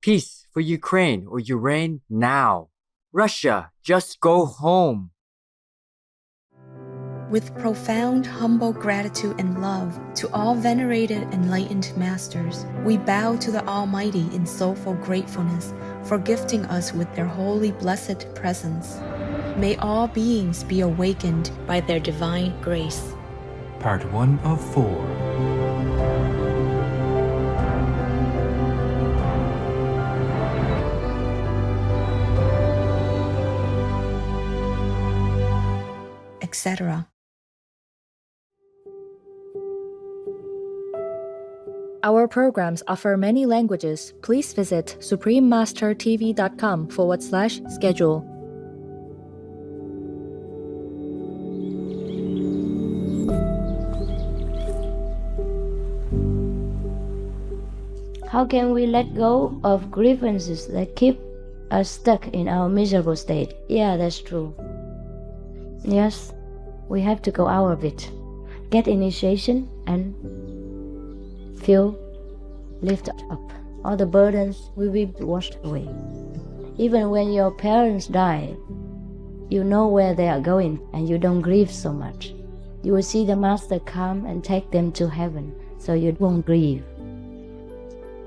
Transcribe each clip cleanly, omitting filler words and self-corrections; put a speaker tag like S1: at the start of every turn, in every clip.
S1: Peace for Ukraine or Ukraine now. Russia, just go home.
S2: With profound, humble gratitude and love to all venerated enlightened masters, we bow to the Almighty in soulful gratefulness for gifting us with their holy blessed presence. May all beings be awakened by their divine grace.
S3: Part 1 of 4.
S2: Etc.
S4: Our programs offer many languages. Please visit suprememastertv.com/schedule.
S5: How can we let go of grievances that keep us stuck in our miserable state? Yeah, that's true. Yes, we have to go out of it. Get initiation and feel lifted up. All the burdens will be washed away. Even when your parents die, you know where they are going and you don't grieve so much. You will see the Master come and take them to heaven, so you won't grieve.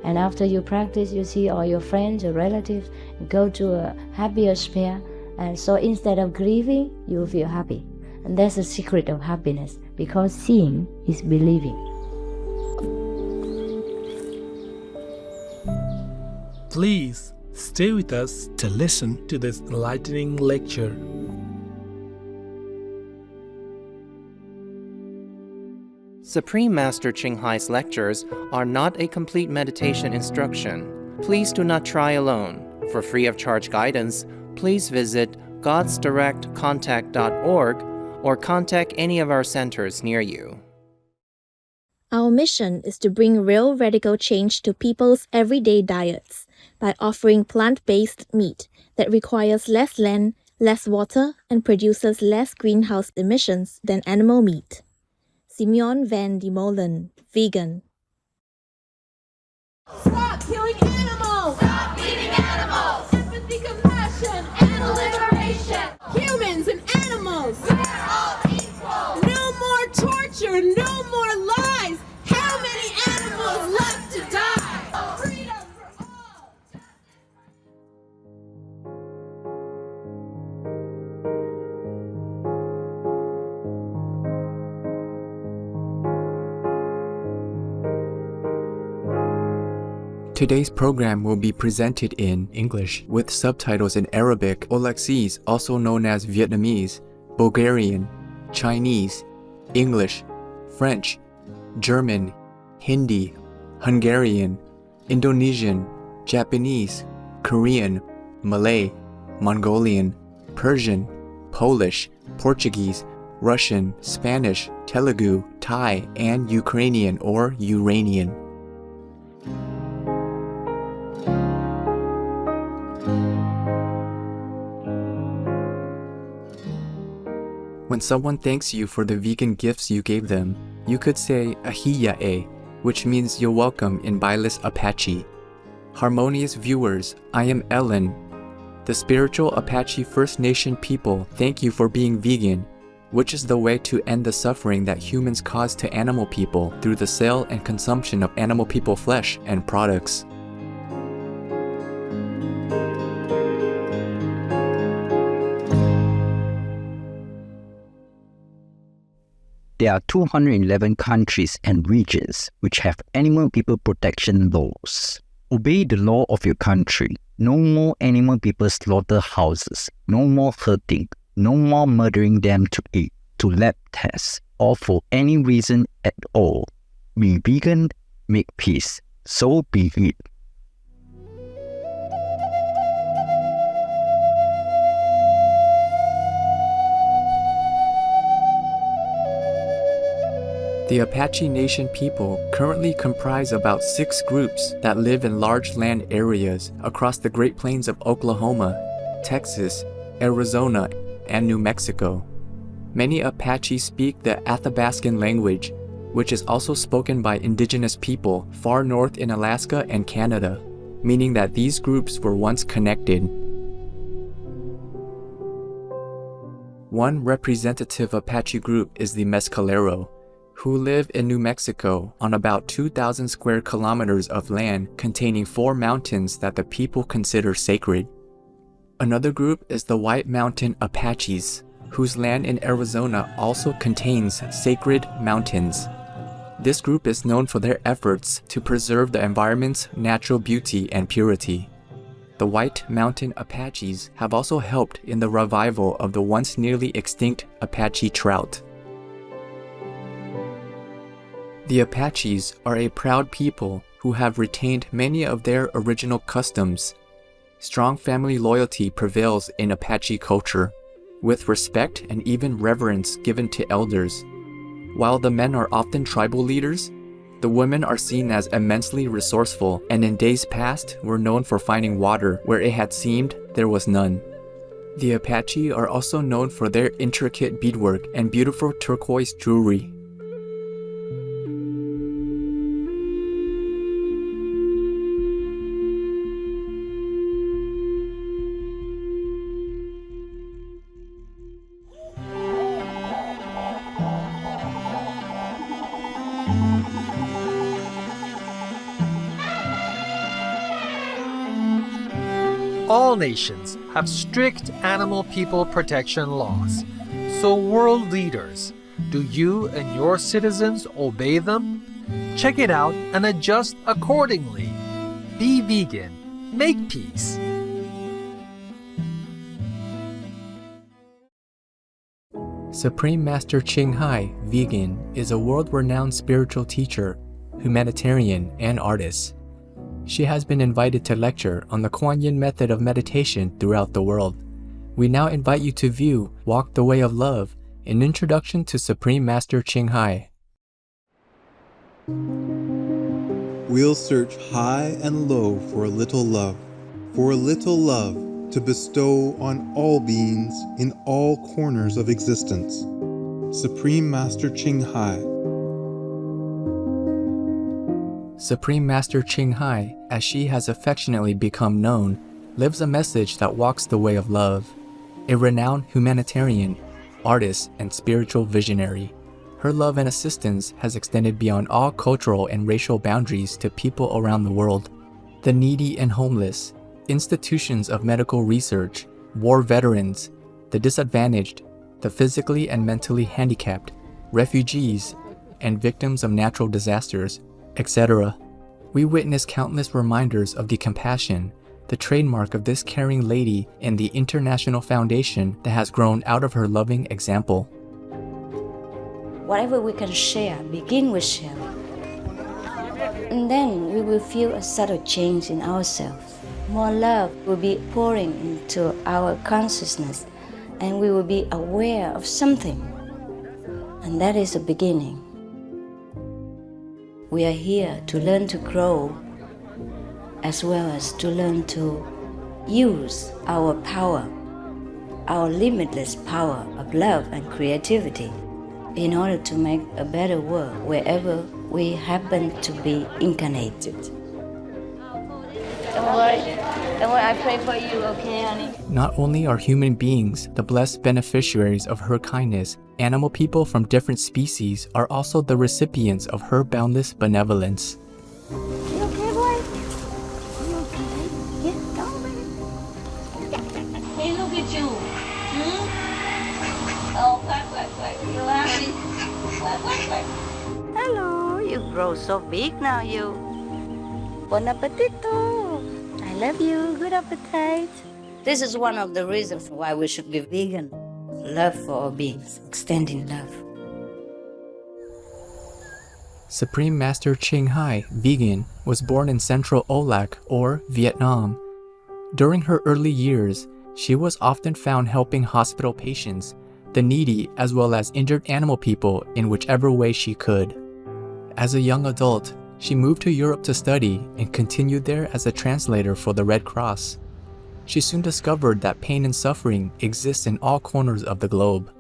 S5: And after you practice, you see all your friends, your relatives, go to a happier sphere. And so instead of grieving, you will feel happy. And that's the secret of happiness, because seeing is believing.
S6: Please stay with us to listen to this enlightening lecture.
S7: Supreme Master Ching Hai's lectures are not a complete meditation instruction. Please do not try alone. For free of charge guidance, please visit godsdirectcontact.org or contact any of our centers near you.
S8: Our mission is to bring real radical change to people's everyday diets by offering plant-based meat that requires less land, less water, and produces less greenhouse emissions than animal meat. Simeon van de Molen, vegan.
S9: Stop killing animals! Stop eating animals! Empathy, compassion, and liberation! Humans and animals! We're all equal! No more torture, no more lies! How many animals left to die? Freedom for all!
S10: Today's program will be presented in English with subtitles in Arabic, Olaxese, also known as Vietnamese, Bulgarian, Chinese, English, French, German, Hindi, Hungarian, Indonesian, Japanese, Korean, Malay, Mongolian, Persian, Polish, Portuguese, Russian, Spanish, Telugu, Thai, and Ukrainian or Uranian. When someone thanks you for the vegan gifts you gave them, you could say ahiya-e, which means you're welcome in Bailis Apache. Harmonious viewers, I am Ellen. The spiritual Apache First Nation people thank you for being vegan, which is the way to end the suffering that humans cause to animal people through the sale and consumption of animal people flesh and products.
S11: There are 211 countries and regions which have animal people protection laws. Obey the law of your country. No more animal people slaughterhouses. No more hurting. No more murdering them to eat, to lab tests, or for any reason at all. Be vegan, make peace. So be it.
S10: The Apache Nation people currently comprise about 6 groups that live in large land areas across the Great Plains of Oklahoma, Texas, Arizona, and New Mexico. Many Apache speak the Athabascan language, which is also spoken by indigenous people far north in Alaska and Canada. meaning that these groups were once connected. One representative Apache group is the Mescalero, who live in New Mexico on about 2,000 square kilometers of land containing 4 mountains that the people consider sacred. Another group is the White Mountain Apaches, whose land in Arizona also contains sacred mountains. This group is known for their efforts to preserve the environment's natural beauty and purity. The White Mountain Apaches have also helped in the revival of the once nearly extinct Apache trout. The Apaches are a proud people who have retained many of their original customs. Strong family loyalty prevails in Apache culture, with respect and even reverence given to elders. While the men are often tribal leaders, the women are seen as immensely resourceful and in days past were known for finding water where it had seemed there was none. The Apache are also known for their intricate beadwork and beautiful turquoise jewelry.
S12: All nations have strict animal people protection laws. So world leaders, do you and your citizens obey them? Check it out and adjust accordingly. Be vegan. Make peace.
S10: Supreme Master Ching Hai, vegan, is a world-renowned spiritual teacher, humanitarian, and artist. She has been invited to lecture on the Kuan Yin method of meditation throughout the world. We now invite you to view Walk the Way of Love, an introduction to Supreme Master Ching Hai.
S13: We'll search high and low for a little love to bestow on all beings in all corners of existence. Supreme Master Ching Hai.
S10: Supreme Master Ching Hai, as she has affectionately become known, lives a message that walks the way of love. A renowned humanitarian, artist, and spiritual visionary, her love and assistance has extended beyond all cultural and racial boundaries to people around the world. The needy and homeless, institutions of medical research, war veterans, the disadvantaged, the physically and mentally handicapped, refugees, and victims of natural disasters, etc. We witness countless reminders of the compassion, the trademark of this caring lady, and the international foundation that has grown out of her loving example.
S5: Whatever we can share, begin with sharing. And then we will feel a subtle change in ourselves. More love will be pouring into our consciousness, and we will be aware of something. And that is a beginning. We are here to learn to grow, as well as to learn to use our power, our limitless power of love and creativity, in order to make a better world wherever we happen to be incarnated. Don't worry, I pray for you, okay, honey?
S10: Not only are human beings the blessed beneficiaries of her kindness, animal people from different species are also the recipients of her boundless benevolence.
S5: You okay, boy? You okay? Yeah, come on, baby. Hey, look at you. Oh, quack. You happy? Quack. Hello, you grow so big now, you. Bon appetito. I love you. Good appetite. This is one of the reasons why we should be vegan. Love for all beings, extending love.
S10: Supreme Master Ching Hai, vegan, was born in Central Olac, or Vietnam. During her early years, she was often found helping hospital patients, the needy, as well as injured animal people in whichever way she could. As a young adult, she moved to Europe to study and continued there as a translator for the Red Cross. She soon discovered that pain and suffering exist in all corners of the globe,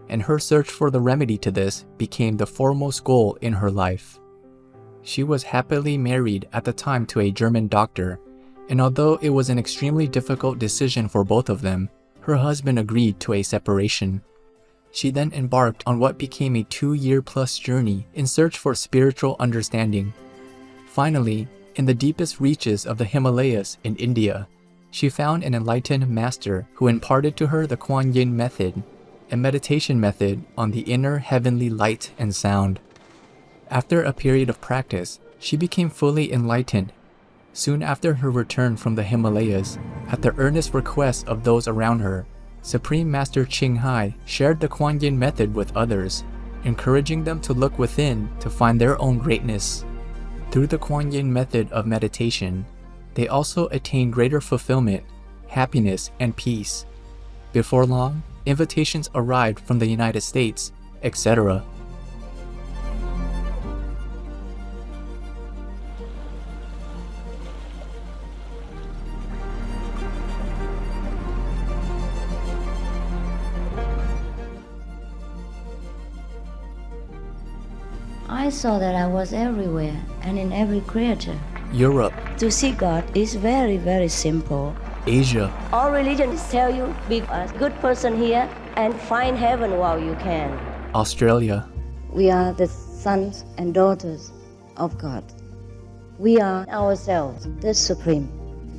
S10: and her search for the remedy to this became the foremost goal in her life. She was happily married at the time to a German doctor, And although it was an extremely difficult decision for both of them, her husband agreed to a separation. She then embarked on what became a 2-year-plus journey in search for spiritual understanding. Finally, in the deepest reaches of the Himalayas in India, she found an enlightened master who imparted to her the Kuan Yin method, a meditation method on the inner heavenly light and sound. After a period of practice, she became fully enlightened. Soon after her return from the Himalayas, at the earnest request of those around her, Supreme Master Ching Hai shared the Kuan Yin method with others, encouraging them to look within to find their own greatness. Through the Kuan Yin method of meditation, they also attained greater fulfillment, happiness, and peace. Before long, invitations arrived from the United States, etc.
S5: I saw that I was everywhere and in every creature.
S10: Europe,
S5: To see God is very, very simple.
S10: Asia,
S5: All religions tell you be a good person here and find heaven while you can.
S10: Australia,
S5: We are the sons and daughters of God. We are ourselves, the Supreme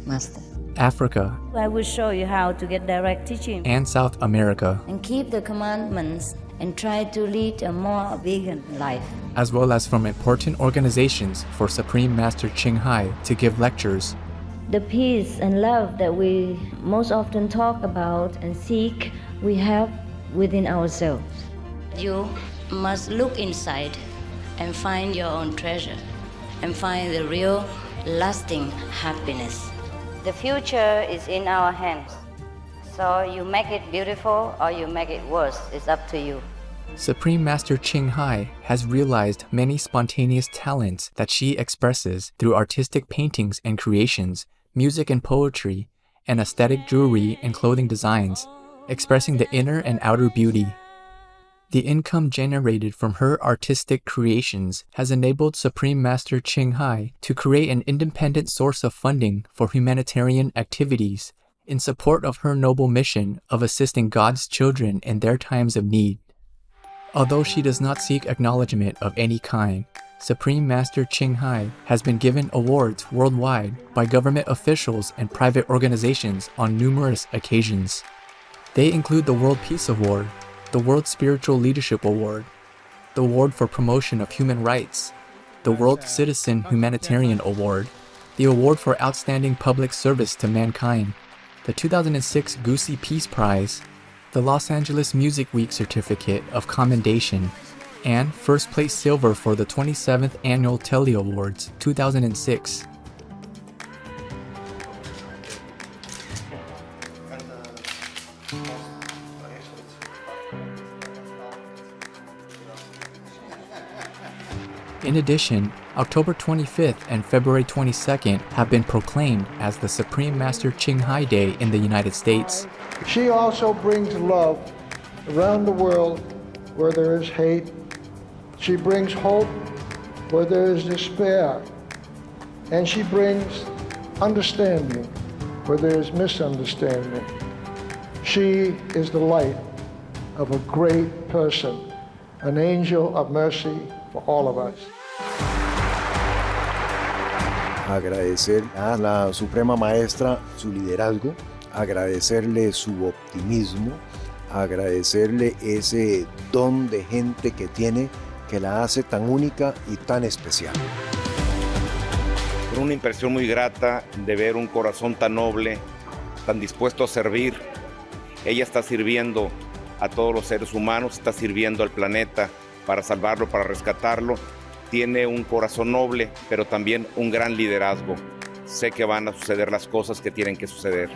S5: Master.
S10: Africa,
S5: I will show you how to get direct teaching
S10: and South America,
S5: and keep the commandments and try to lead a more vegan life.
S10: as well as from important organizations for Supreme Master Ching Hai to give lectures.
S5: The peace and love that we most often talk about and seek, we have within ourselves. You must look inside and find your own treasure and find the real lasting happiness. The future is in our hands. So you make it beautiful or you make it worse. It's up to you.
S10: Supreme Master Ching Hai has realized many spontaneous talents that she expresses through artistic paintings and creations, music and poetry, and aesthetic jewelry and clothing designs, expressing the inner and outer beauty. The income generated from her artistic creations has enabled Supreme Master Ching Hai to create an independent source of funding for humanitarian activities in support of her noble mission of assisting God's children in their times of need. Although she does not seek acknowledgement of any kind, Supreme Master Ching Hai has been given awards worldwide by government officials and private organizations on numerous occasions. They include the World Peace Award, the World Spiritual Leadership Award, the Award for Promotion of Human Rights, the World Citizen Humanitarian Award, the Award for Outstanding Public Service to Mankind, the 2006 Goosey Peace Prize, the Los Angeles Music Week Certificate of Commendation, and first place silver for the 27th Annual Telly Awards 2006. In addition, October 25th and February 22nd have been proclaimed as the Supreme Master Ching Hai Day in the United States.
S14: She also brings love around the world where there is hate. She brings hope where there is despair. And she brings understanding where there is misunderstanding. She is the light of a great person, an angel of mercy for all of us.
S15: Agradecer a la Suprema Maestra su liderazgo, agradecerle su optimismo, agradecerle ese don de gente que tiene que la hace tan única y tan especial.
S16: Una impresión muy grata de ver un corazón tan noble, tan dispuesto a servir. Ella está sirviendo a todos los seres humanos, está sirviendo al planeta para salvarlo, para rescatarlo. Tiene un corazón noble, pero también un gran liderazgo. Sé que van a suceder las cosas que tienen que suceder.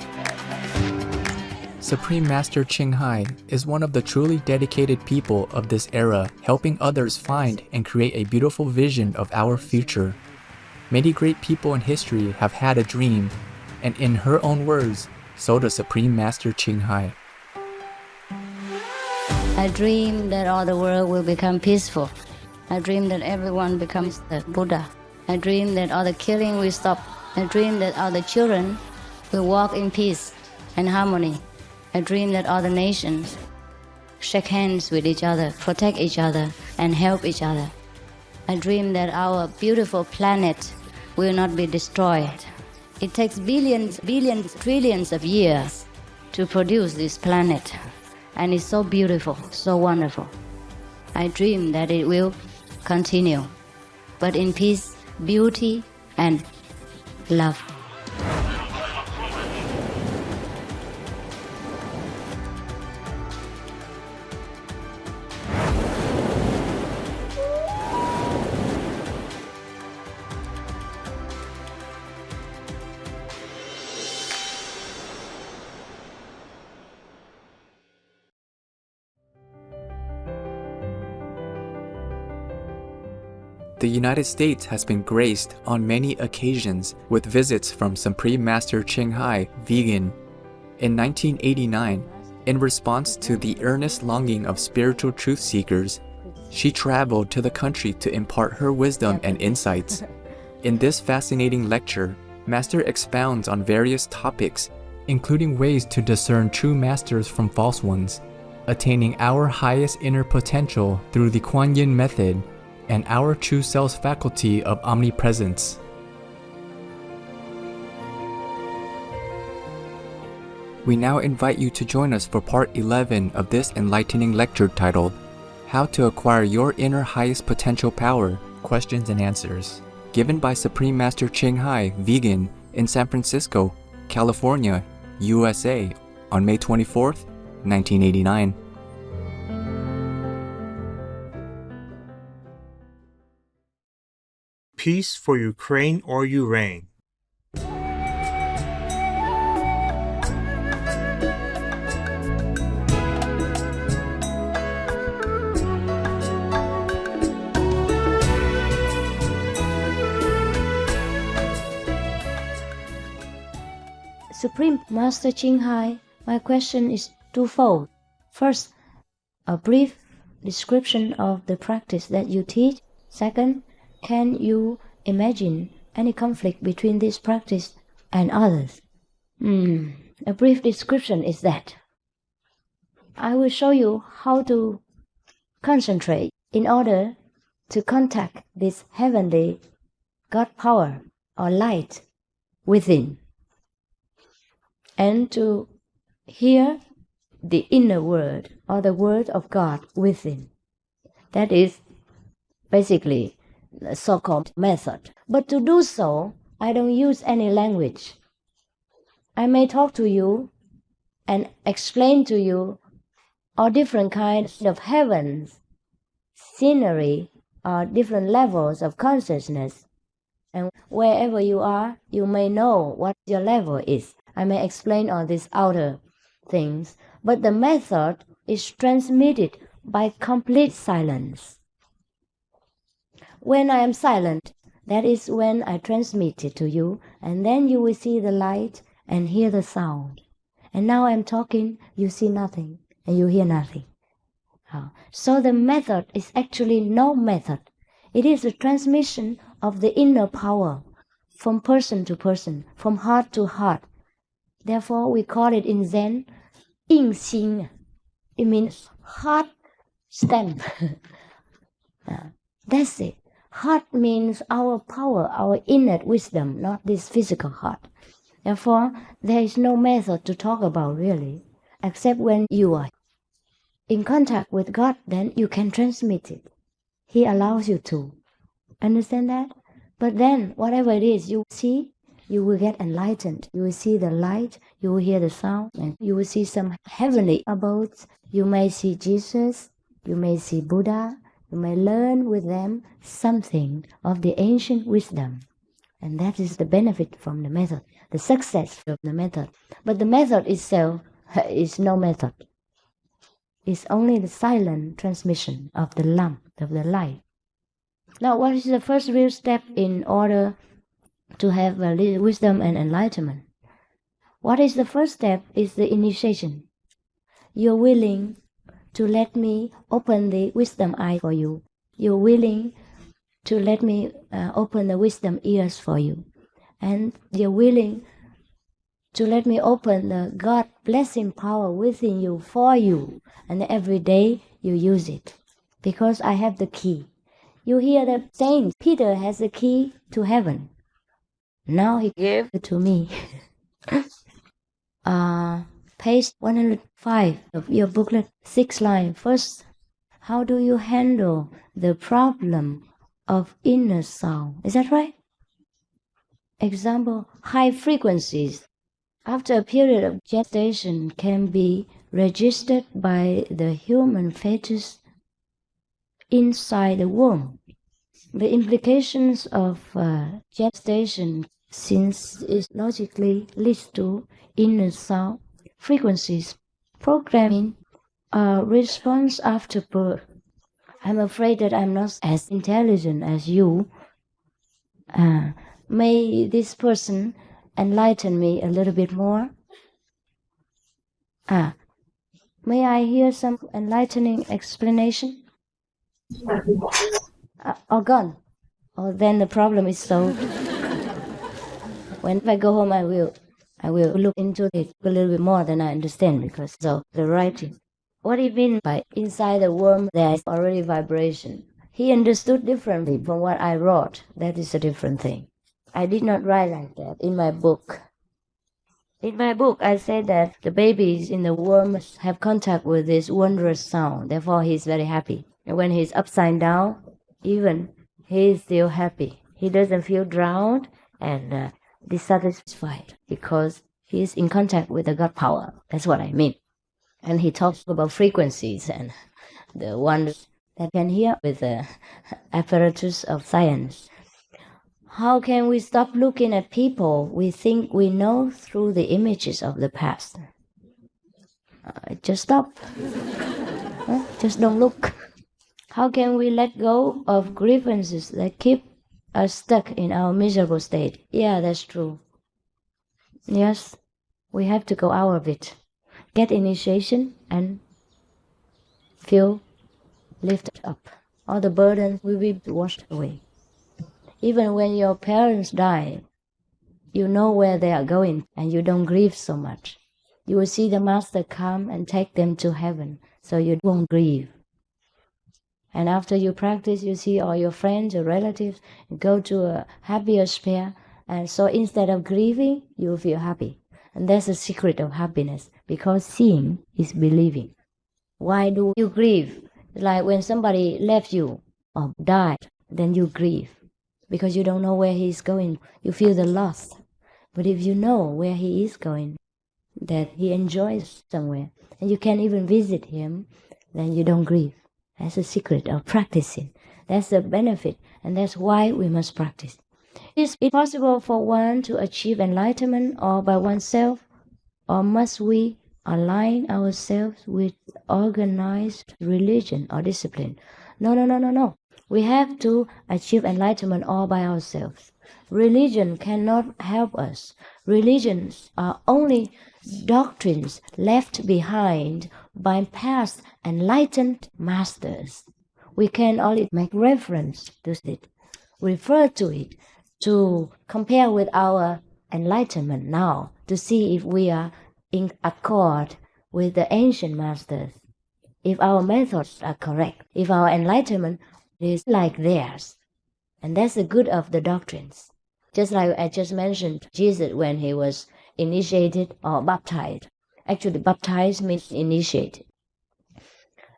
S10: Supreme Master Ching Hai is one of the truly dedicated people of this era, helping others find and create a beautiful vision of our future. Many great people in history have had a dream, and in her own words, so does Supreme Master Ching Hai.
S5: I dream that all the world will become peaceful. I dream that everyone becomes the Buddha. I dream that all the killing will stop I dream that all the children will walk in peace and harmony. I dream that all the nations shake hands with each other, protect each other, and help each other. I dream that our beautiful planet will not be destroyed. It takes billions, trillions of years to produce this planet, and it's so beautiful, so wonderful. I dream that it will continue, but in peace, beauty, and love.
S10: The United States has been graced on many occasions with visits from Supreme Master Ching Hai, vegan. In 1989, in response to the earnest longing of spiritual truth seekers, she traveled to the country to impart her wisdom and insights. In this fascinating lecture, Master expounds on various topics, including ways to discern true masters from false ones, attaining our highest inner potential through the Kuan Yin method, and our true self's faculty of omnipresence. We now invite you to join us for part 11 of this enlightening lecture titled, How to Acquire Your Inner Highest Potential Power, Questions and Answers, given by Supreme Master Ching Hai, vegan, in San Francisco, California, USA, on May 24th, 1989.
S17: Peace for Ukraine or Ukraine.
S5: Supreme Master Ching Hai, my question is twofold. First, a brief description of the practice that you teach. Second, can you imagine any conflict between this practice and others? A brief description is that I will show you how to concentrate in order to contact this heavenly God power or light within, and to hear the inner word or the word of God within. That is basically the so-called method. But to do so, I don't use any language. I may talk to you and explain to you all different kinds of heavens, scenery, or different levels of consciousness. And wherever you are, you may know what your level is. I may explain all these outer things, but the method is transmitted by complete silence. When I am silent, that is when I transmit it to you, and then you will see the light and hear the sound. And now I'm talking, you see nothing, and you hear nothing. So the method is actually no method. It is a transmission of the inner power from person to person, from heart to heart. Therefore, we call it in Zen, 印心. It means heart stamp. That's it. Heart means our power, our innate wisdom, not this physical heart. Therefore, there is no method to talk about really, except when you are in contact with God, then you can transmit it. He allows you to. Understand that? But then, whatever it is you see, you will get enlightened. You will see the light, you will hear the sound, and you will see some heavenly abodes. You may see Jesus, you may see Buddha, you may learn with them something of the ancient wisdom. And that is the benefit from the method, the success of the method. But the method itself is no method. It's only the silent transmission of the lamp, of the light. Now, what is the first real step in order to have wisdom and enlightenment? What is the first step is the initiation. You're willing to let me open the wisdom eye for you. You're willing to let me open the wisdom ears for you. and you're willing to let me open the God blessing power within you for you, and every day you use it, because I have the key. You hear the saying, Peter has the key to heaven. Now he gave it to me. Page 105 of your booklet, 6th line. First, how do you handle the problem of inner sound? Is that right? Example, high frequencies after a period of gestation can be registered by the human fetus inside the womb. The implications of gestation, since it logically leads to inner sound frequencies, programming a response after birth. I'm afraid that I'm not as intelligent as you. May this person enlighten me a little bit more? May I hear some enlightening explanation? Gone. Oh, then the problem is solved. When I go home, I will look into it a little bit more than I understand, because of the writing. What do you mean by inside the worm there is already vibration? He understood differently from what I wrote. That is a different thing. I did not write like that in my book. In my book, I said that the babies in the womb have contact with this wondrous sound. Therefore, he's very happy. And when he's upside down, even he's still happy. He doesn't feel drowned and dissatisfied, because he's in contact with the God power. That's what I mean. And he talks about frequencies and the ones that can hear with the apparatus of science. How can we stop looking at people we think we know through the images of the past? Just stop. Just don't look. How can we let go of grievances that keep us stuck in our miserable state? Yeah, that's true. Yes, we have to go out of it. Get initiation and feel lifted up. All the burdens will be washed away. Even when your parents die, you know where they are going and you don't grieve so much. You will see the Master come and take them to heaven, so you won't grieve. And after you practice, you see all your friends, your relatives, go to a happier sphere. And so instead of grieving, you will feel happy. And that's the secret of happiness, because seeing is believing. Why do you grieve? Like when somebody left you or died, then you grieve, because you don't know where he is going. You feel the loss. But if you know where he is going, that he enjoys somewhere, and you can even visit him, then you don't grieve. That's the secret of practicing. That's the benefit, and that's why we must practice. Is it possible for one to achieve enlightenment all by oneself, or must we align ourselves with organized religion or discipline? No. We have to achieve enlightenment all by ourselves. Religion cannot help us. Religions are only doctrines left behind by past enlightened masters. We can only make reference to it, refer to it, to compare with our enlightenment now, to see if we are in accord with the ancient masters, if our methods are correct, if our enlightenment is like theirs. And that's the good of the doctrines. Just like I just mentioned, Jesus, when he was initiated or baptized. Actually, baptized means initiated.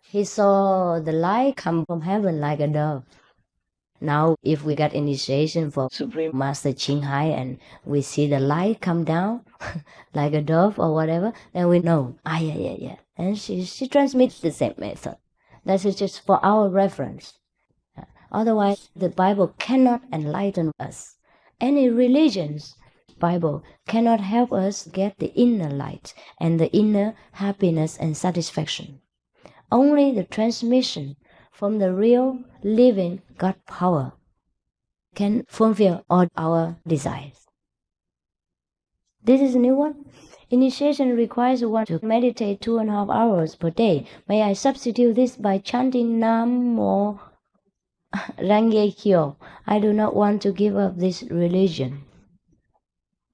S5: He saw the light come from heaven like a dove. Now, if we got initiation for Supreme Master Ching Hai and we see the light come down like a dove or whatever, then we know, yeah. And she transmits the same method. That's just for our reference. Otherwise, the Bible cannot enlighten us. Any religion's Bible cannot help us get the inner light and the inner happiness and satisfaction. Only the transmission from the real living God power can fulfill all our desires. This is a new one. Initiation requires one to meditate 2.5 hours per day. May I substitute this by chanting Nam Mô Rangye Kyo? I do not want to give up this religion.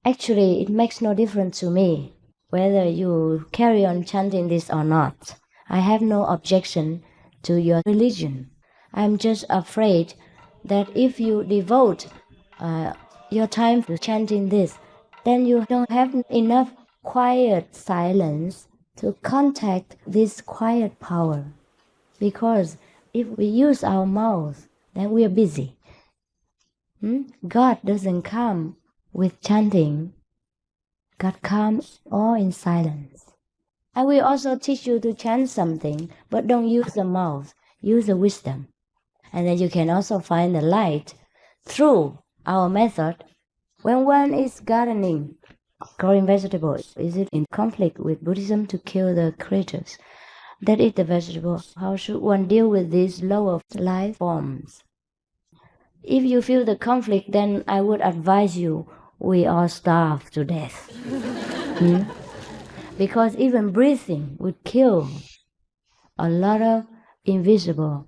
S5: Actually, it makes no difference to me whether you carry on chanting this or not. I have no objection to your religion. I'm just afraid that if you devote your time to chanting this, then you don't have enough quiet silence to contact this quiet power. Because if we use our mouth, then we are busy. God doesn't come with chanting. God comes all in silence. I will also teach you to chant something, but don't use the mouth, use the wisdom. And then you can also find the light through our method. When one is gardening, growing vegetables, is it in conflict with Buddhism to kill the creatures that eat the vegetables? How should one deal with these lower life forms? If you feel the conflict, then I would advise you, we all starve to death. Because even breathing would kill a lot of invisible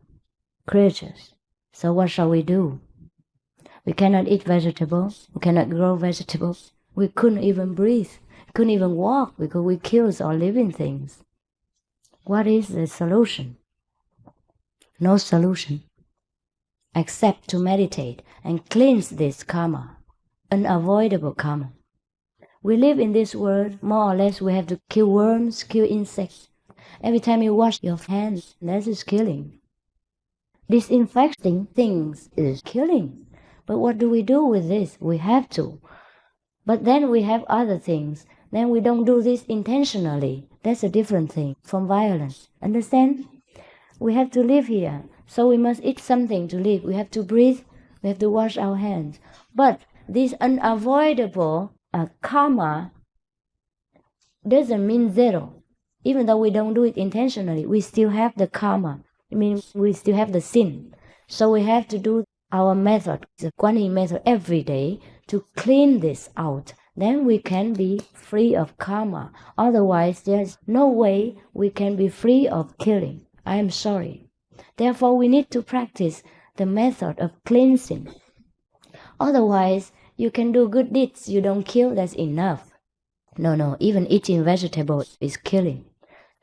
S5: creatures. So what shall we do? We cannot eat vegetables. We cannot grow vegetables. We couldn't even breathe. Couldn't even walk because we kill all living things. What is the solution? No solution except to meditate and cleanse this karma, unavoidable karma. We live in this world, more or less we have to kill worms, kill insects. Every time you wash your hands, that is killing. Disinfecting things is killing. But what do we do with this? We have to. But then we have other things. Then we don't do this intentionally. That's a different thing from violence. Understand? We have to live here. So we must eat something to live. We have to breathe. We have to wash our hands. But this unavoidable karma doesn't mean zero. Even though we don't do it intentionally, we still have the karma. It means we still have the sin. So we have to do our method, the Guanyin method, every day to clean this out. Then we can be free of karma. Otherwise, there's no way we can be free of killing. I am sorry. Therefore, we need to practice the method of cleansing. Otherwise, you can do good deeds, you don't kill, that's enough. No, even eating vegetables is killing.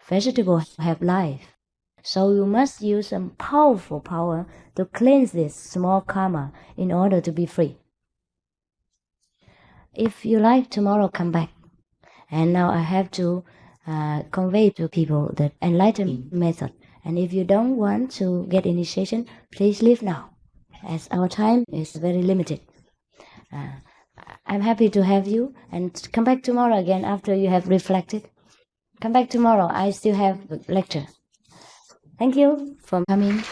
S5: Vegetables have life. So you must use some powerful power to cleanse this small karma in order to be free. If you like, tomorrow come back. And now I have to convey to people the enlightenment method. And if you don't want to get initiation, please leave now, as our time is very limited. I'm happy to have you, and come back tomorrow again after you have reflected. Come back tomorrow, I still have the lecture. Thank you for coming.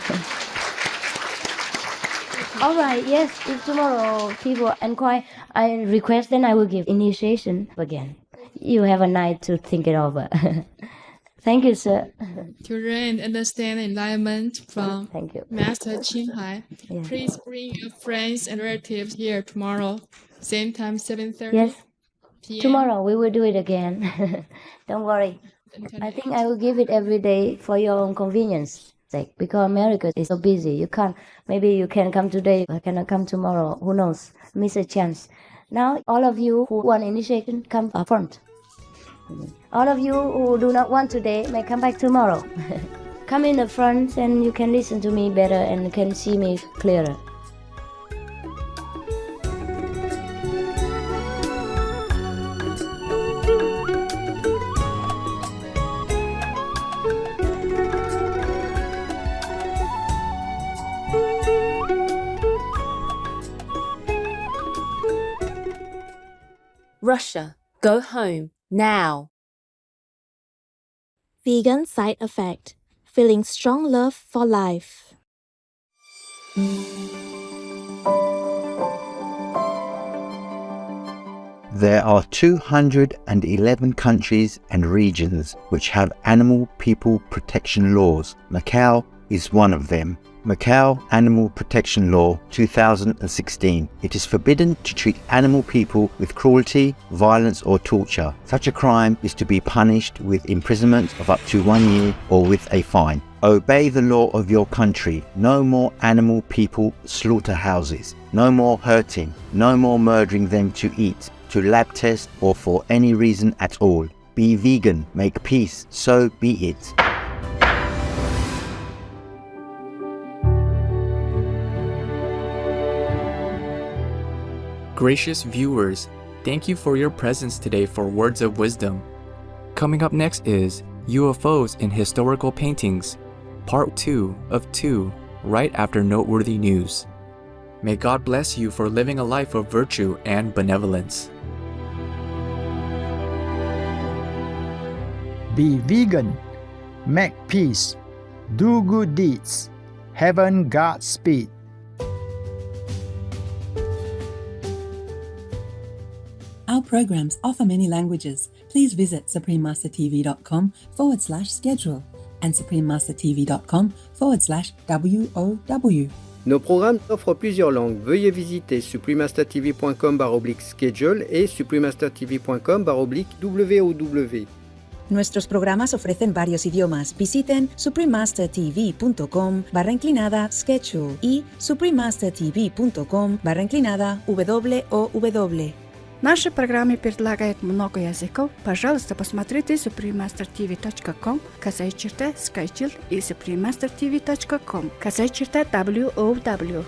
S5: All right, yes, if tomorrow people inquire, I request, then I will give initiation again. You have a night to think it over. Thank you, sir.
S18: To learn and understand enlightenment from
S5: Thank you.
S18: Master Qinghai, please bring your friends and relatives here tomorrow, same time, 7:30
S5: Yes.
S18: p.m.
S5: Tomorrow we will do it again. Don't worry. I think I will give it every day for your own convenience sake, because America is so busy. You can't, maybe you can come today, I cannot come tomorrow. Who knows? Miss a chance. Now, all of you who want initiation, come up front. All of you who do not want today may come back tomorrow. Come in the front and you can listen to me better and can see me clearer.
S2: Russia, go home, now.
S8: Vegan side effect: feeling strong love for life.
S11: There are 211 countries and regions which have animal people protection laws. Macau is one of them. Macau Animal Protection Law 2016. It is forbidden to treat animal people with cruelty, violence or torture. Such a crime is to be punished with imprisonment of up to 1 year or with a fine. Obey the law of your country. No more animal people slaughterhouses. No more hurting. No more murdering them to eat.
S19: to lab test, or for any reason at all. Be vegan, make peace, so be it.
S10: Gracious viewers, thank you for your presence today for Words of Wisdom. Coming up next is UFOs in Historical Paintings, Part 2 of 2, right after Noteworthy News. May God bless you for living a life of virtue and benevolence.
S20: Be vegan, make peace, do good deeds, heaven Godspeed.
S21: Our programs offer many languages. Please visit suprememastertv.com/schedule and suprememastertv.com/WOW.
S22: Nos programmes offrent plusieurs langues. Veuillez visiter suprememastertv.com/schedule et suprememastertv.com/WOW.
S21: Nuestros programas ofrecen varios idiomas. Visiten suprememastertv.com/schedule y suprememastertv.com/WOW.
S23: Наши программы предлагают много языков. Пожалуйста, посмотрите suprememastertv.com, /schedule и suprememastertv.com, /WOW.